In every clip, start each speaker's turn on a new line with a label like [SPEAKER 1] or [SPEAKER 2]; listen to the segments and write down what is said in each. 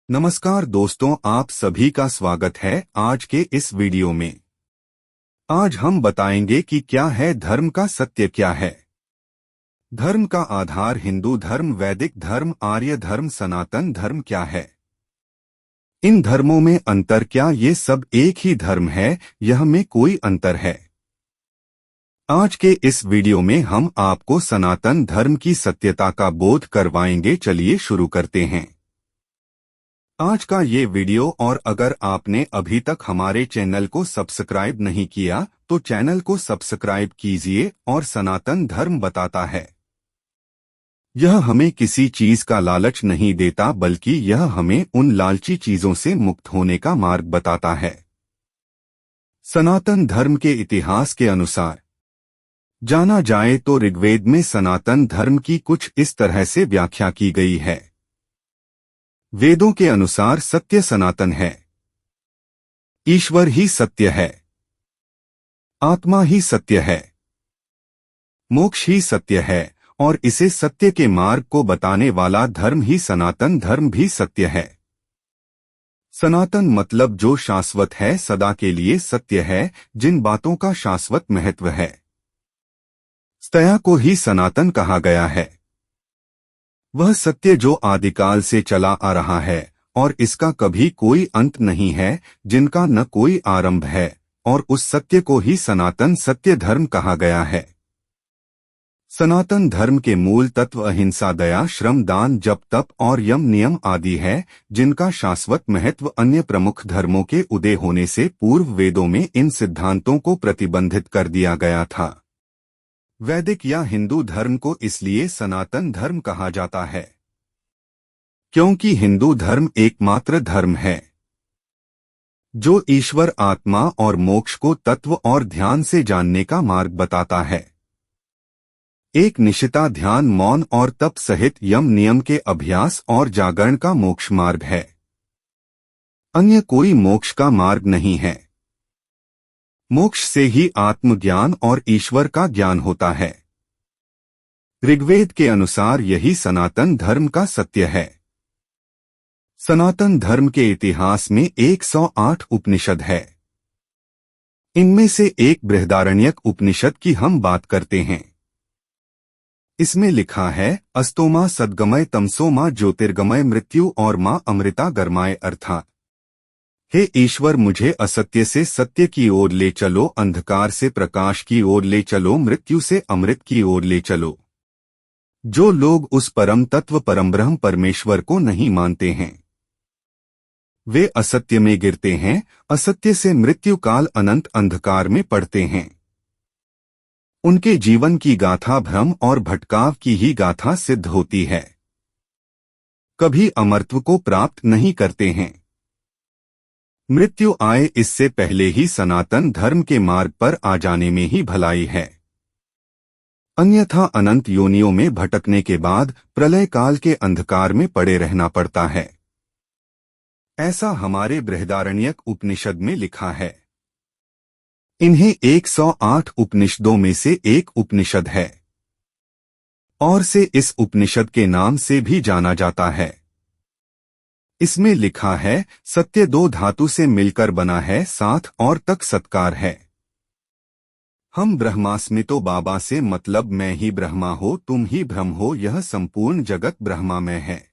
[SPEAKER 1] नमस्कार दोस्तों, आप सभी का स्वागत है आज के इस वीडियो में। आज हम बताएंगे कि क्या है धर्म का सत्य क्या है। धर्म का आधार हिंदू धर्म, वैदिक धर्म, आर्य धर्म, सनातन धर्म क्या है। इन धर्मों में अंतर क्या, ये सब एक ही धर्म है, यह में कोई अंतर है। आज के इस वीडियो में हम आपको सनातन धर्म की सत्यता का बोध करवाएंगे। चलिए शुरू करते हैं आज का ये वीडियो। और अगर आपने अभी तक हमारे चैनल को सब्सक्राइब नहीं किया तो चैनल को सब्सक्राइब कीजिए। और सनातन धर्म बताता है, यह हमें किसी चीज का लालच नहीं देता, बल्कि यह हमें उन लालची चीजों से मुक्त होने का मार्ग बताता है। सनातन धर्म के इतिहास के अनुसार जाना जाए तो ऋग्वेद में सनातन धर्म की कुछ इस तरह से व्याख्या की गई है। वेदों के अनुसार सत्य सनातन है, ईश्वर ही सत्य है, आत्मा ही सत्य है, मोक्ष ही सत्य है, और इसे सत्य के मार्ग को बताने वाला धर्म ही सनातन धर्म भी सत्य है। सनातन मतलब जो शाश्वत है, सदा के लिए सत्य है, जिन बातों का शाश्वत महत्व है। स्तया को ही सनातन कहा गया है। वह सत्य जो आदिकाल से चला आ रहा है और इसका कभी कोई अंत नहीं है, जिनका न कोई आरंभ है, और उस सत्य को ही सनातन सत्य धर्म कहा गया है। सनातन धर्म के मूल तत्व अहिंसा, दया, श्रम, दान, जप, तप और यम नियम आदि है, जिनका शाश्वत महत्व अन्य प्रमुख धर्मों के उदय होने से पूर्व वेदों में इन सिद्धांतों को प्रतिबंधित कर दिया गया था। वैदिक या हिंदू धर्म को इसलिए सनातन धर्म कहा जाता है क्योंकि हिंदू धर्म एकमात्र धर्म है जो ईश्वर, आत्मा और मोक्ष को तत्व और ध्यान से जानने का मार्ग बताता है। एक निशिता, ध्यान, मौन और तप सहित यम नियम के अभ्यास और जागरण का मोक्ष मार्ग है। अन्य कोई मोक्ष का मार्ग नहीं है। मोक्ष से ही आत्मज्ञान और ईश्वर का ज्ञान होता है। ऋग्वेद के अनुसार यही सनातन धर्म का सत्य है। सनातन धर्म के इतिहास में 108 उपनिषद है। इनमें से एक बृहदारण्यक उपनिषद की हम बात करते हैं। इसमें लिखा है, अस्तोमा सद्गमय, तमसो मां ज्योतिर्गमय, मृत्यु और मां अमृता गर्माय, अर्थात हे ईश्वर, मुझे असत्य से सत्य की ओर ले चलो, अंधकार से प्रकाश की ओर ले चलो, मृत्यु से अमृत की ओर ले चलो। जो लोग उस परम तत्व परमब्रह्म परमेश्वर को नहीं मानते हैं, वे असत्य में गिरते हैं, असत्य से मृत्यु काल अनंत अंधकार में पड़ते हैं। उनके जीवन की गाथा भ्रम और भटकाव की ही गाथा सिद्ध होती है, कभी अमरत्व को प्राप्त नहीं करते हैं। मृत्यु आए इससे पहले ही सनातन धर्म के मार्ग पर आ जाने में ही भलाई है, अन्यथा अनंत योनियों में भटकने के बाद प्रलय काल के अंधकार में पड़े रहना पड़ता है। ऐसा हमारे बृहदारण्यक उपनिषद में लिखा है। इन्हें 108 उपनिषदों में से एक उपनिषद है और से इस उपनिषद के नाम से भी जाना जाता है। इसमें लिखा है, सत्य दो धातु से मिलकर बना है, साथ और तक सत्कार है। हम ब्रह्मास्मितो, बाबा से मतलब मैं ही ब्रह्मा हो, तुम ही ब्रह्म हो, यह संपूर्ण जगत ब्रह्मामय है।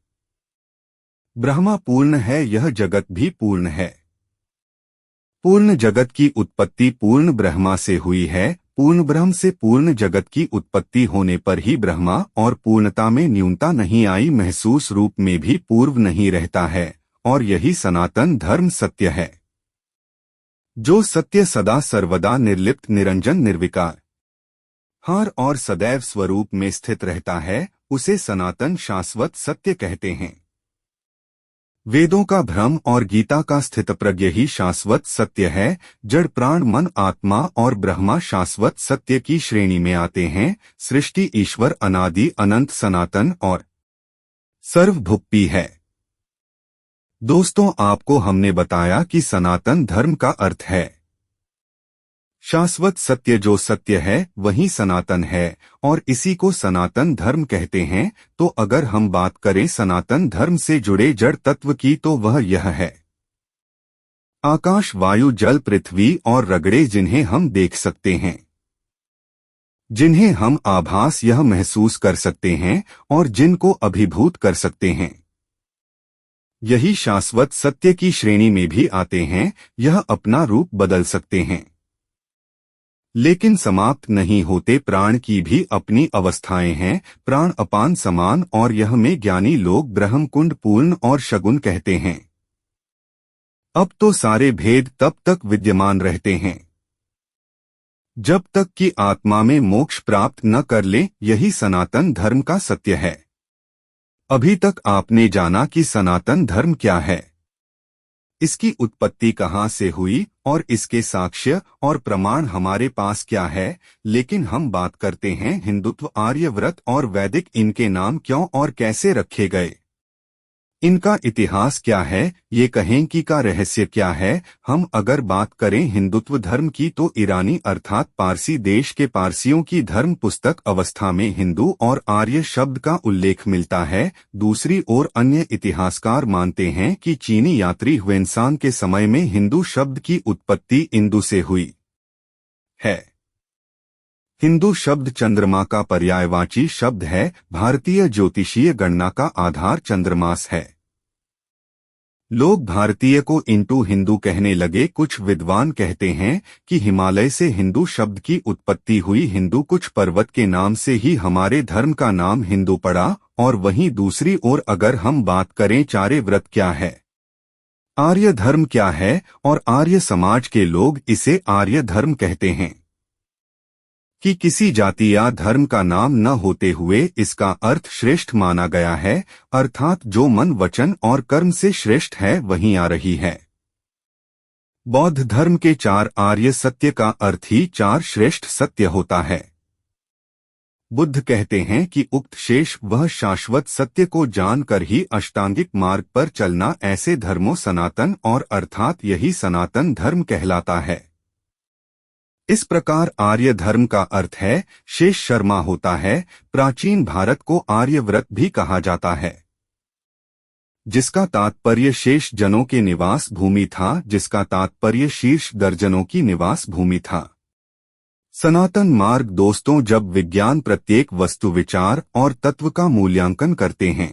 [SPEAKER 1] ब्रह्मा पूर्ण है, यह जगत भी पूर्ण है। पूर्ण जगत की उत्पत्ति पूर्ण ब्रह्मा से हुई है। पूर्ण ब्रह्म से पूर्ण जगत की उत्पत्ति होने पर ही ब्रह्मा और पूर्णता में न्यूनता नहीं आई, महसूस रूप में भी पूर्व नहीं रहता है, और यही सनातन धर्म सत्य है। जो सत्य सदा सर्वदा निर्लिप्त, निरंजन, निर्विकार, हार और सदैव स्वरूप में स्थित रहता है, उसे सनातन शाश्वत सत्य कहते हैं। वेदों का भ्रम और गीता का स्थितप्रज्ञ ही शाश्वत सत्य है। जड़, प्राण, मन, आत्मा और ब्रह्मा शाश्वत सत्य की श्रेणी में आते हैं। सृष्टि, ईश्वर अनादि अनंत सनातन और सर्वभुक्ति है। दोस्तों, आपको हमने बताया कि सनातन धर्म का अर्थ है शाश्वत सत्य जो सत्य है वही सनातन है और इसी को सनातन धर्म कहते हैं। तो अगर हम बात करें सनातन धर्म से जुड़े जड़ तत्व की तो वह यह है। आकाश, वायु, जल, पृथ्वी और रगड़े जिन्हें हम देख सकते हैं, जिन्हें हम आभास यह महसूस कर सकते हैं और जिनको अभिभूत कर सकते हैं, यही शाश्वत सत्य की श्रेणी में भी आते हैं। यह अपना रूप बदल सकते हैं लेकिन समाप्त नहीं होते। प्राण की भी अपनी अवस्थाएं हैं। प्राण अपान, समान और यह में ज्ञानी लोग ब्रह्मकुंड, पूर्ण और शगुन कहते हैं। अब तो सारे भेद तब तक विद्यमान रहते हैं जब तक कि आत्मा में मोक्ष प्राप्त न कर ले। यही सनातन धर्म का सत्य है। अभी तक आपने जाना कि सनातन धर्म क्या है, इसकी उत्पत्ति कहाँ से हुई और इसके साक्ष्य और प्रमाण हमारे पास क्या है। लेकिन हम बात करते हैं हिंदुत्व, आर्यव्रत और वैदिक। इनके नाम क्यों और कैसे रखे गए, इनका इतिहास क्या है, ये कहें कि का रहस्य क्या है। हम अगर बात करें हिंदुत्व धर्म की तो ईरानी अर्थात पारसी देश के पारसियों की धर्म पुस्तक अवस्था में हिंदू और आर्य शब्द का उल्लेख मिलता है। दूसरी ओर अन्य इतिहासकार मानते हैं कि चीनी यात्री ह्वेनसांग के समय में हिंदू शब्द की उत्पत्ति इंदु से हुई है। हिंदू शब्द चंद्रमा का पर्यायवाची शब्द है। भारतीय ज्योतिषीय गणना का आधार चंद्रमास है। लोग भारतीय को इंटू हिंदू कहने लगे। कुछ विद्वान कहते हैं कि हिमालय से हिंदू शब्द की उत्पत्ति हुई। हिंदू कुछ पर्वत के नाम से ही हमारे धर्म का नाम हिंदू पड़ा। और वहीं दूसरी ओर अगर हम बात करें चार्य व्रत क्या है, आर्य धर्म क्या है और आर्य समाज के लोग इसे आर्य धर्म कहते हैं कि किसी जाति या धर्म का नाम न होते हुए इसका अर्थ श्रेष्ठ माना गया है, अर्थात जो मन, वचन और कर्म से श्रेष्ठ है वहीं आ रही है। बौद्ध धर्म के 4 आर्य सत्य का अर्थ ही 4 श्रेष्ठ सत्य होता है। बुद्ध कहते हैं कि उक्त शेष वह शाश्वत सत्य को जानकर ही अष्टांगिक मार्ग पर चलना, ऐसे धर्मों सनातन और अर्थात यही सनातन धर्म कहलाता है। इस प्रकार आर्य धर्म का अर्थ है शेष शर्मा होता है। प्राचीन भारत को आर्यव्रत भी कहा जाता है, जिसका तात्पर्य शेष जनों के निवास भूमि था, जिसका तात्पर्य शीर्ष दर्जनों की निवास भूमि था। सनातन मार्ग दोस्तों, जब विज्ञान प्रत्येक वस्तु, विचार और तत्व का मूल्यांकन करते हैं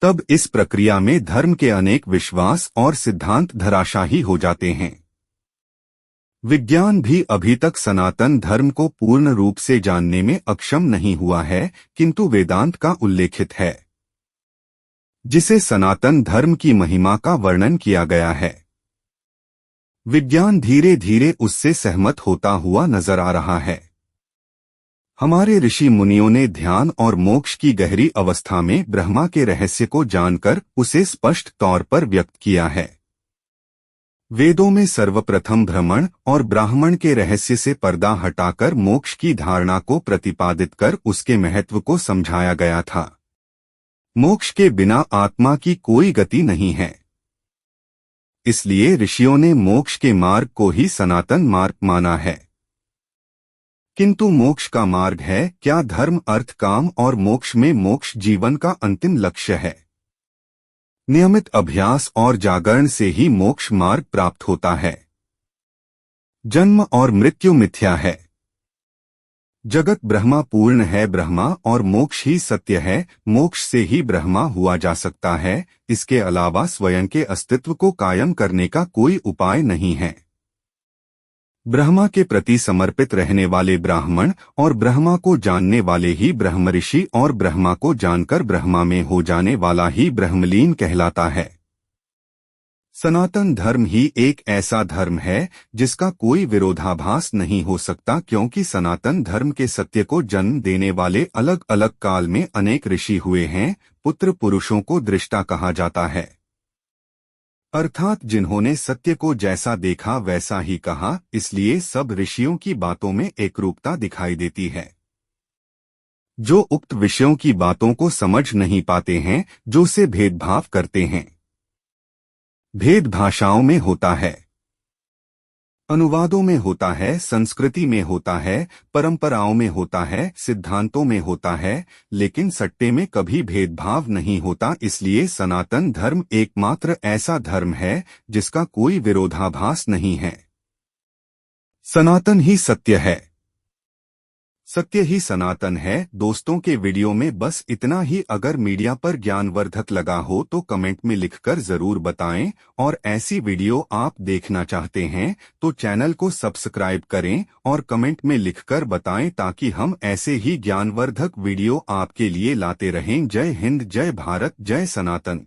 [SPEAKER 1] तब इस प्रक्रिया में धर्म के अनेक विश्वास और सिद्धांत धराशायी हो जाते हैं। विज्ञान भी अभी तक सनातन धर्म को पूर्ण रूप से जानने में अक्षम नहीं हुआ है, किंतु वेदांत का उल्लेखित है जिसे सनातन धर्म की महिमा का वर्णन किया गया है। विज्ञान धीरे धीरे उससे सहमत होता हुआ नजर आ रहा है। हमारे ऋषि मुनियों ने ध्यान और मोक्ष की गहरी अवस्था में ब्रह्मा के रहस्य को जानकर उसे स्पष्ट तौर पर व्यक्त किया है। वेदों में सर्वप्रथम भ्रमण और ब्राह्मण के रहस्य से पर्दा हटाकर मोक्ष की धारणा को प्रतिपादित कर उसके महत्व को समझाया गया था। मोक्ष के बिना आत्मा की कोई गति नहीं है, इसलिए ऋषियों ने मोक्ष के मार्ग को ही सनातन मार्ग माना है। किंतु मोक्ष का मार्ग है क्या? धर्म, अर्थ, काम और मोक्ष में मोक्ष जीवन का अंतिम लक्ष्य है। नियमित अभ्यास और जागरण से ही मोक्ष मार्ग प्राप्त होता है। जन्म और मृत्यु मिथ्या है। जगत ब्रह्मा पूर्ण है, ब्रह्मा और मोक्ष ही सत्य है। मोक्ष से ही ब्रह्मा हुआ जा सकता है। इसके अलावा स्वयं के अस्तित्व को कायम करने का कोई उपाय नहीं है। ब्रह्मा के प्रति समर्पित रहने वाले ब्राह्मण और ब्रह्मा को जानने वाले ही ब्रह्मऋषि और ब्रह्मा को जानकर ब्रह्मा में हो जाने वाला ही ब्रह्मलीन कहलाता है। सनातन धर्म ही एक ऐसा धर्म है जिसका कोई विरोधाभास नहीं हो सकता, क्योंकि सनातन धर्म के सत्य को जन्म देने वाले अलग अलग काल में अनेक ऋषि हुए हैं। पुत्र पुरुषों को दृष्टा कहा जाता है, अर्थात जिन्होंने सत्य को जैसा देखा वैसा ही कहा। इसलिए सब ऋषियों की बातों में एकरूपता दिखाई देती है। जो उक्त विषयों की बातों को समझ नहीं पाते हैं, जो से भेदभाव करते हैं, भेद भाषाओं में होता है। अनुवादों में होता है, संस्कृति में होता है, परंपराओं में होता है, सिद्धांतों में होता है, लेकिन सट्टे में कभी भेदभाव नहीं होता। इसलिए सनातन धर्म एकमात्र ऐसा धर्म है जिसका कोई विरोधाभास नहीं है। सनातन ही सत्य है, सत्य ही सनातन है। दोस्तों के वीडियो में बस इतना ही। अगर मीडिया पर ज्ञानवर्धक लगा हो तो कमेंट में लिखकर जरूर बताएं, और ऐसी वीडियो आप देखना चाहते हैं तो चैनल को सब्सक्राइब करें और कमेंट में लिखकर बताएं, ताकि हम ऐसे ही ज्ञानवर्धक वीडियो आपके लिए लाते रहें। जय हिंद, जय भारत, जय सनातन।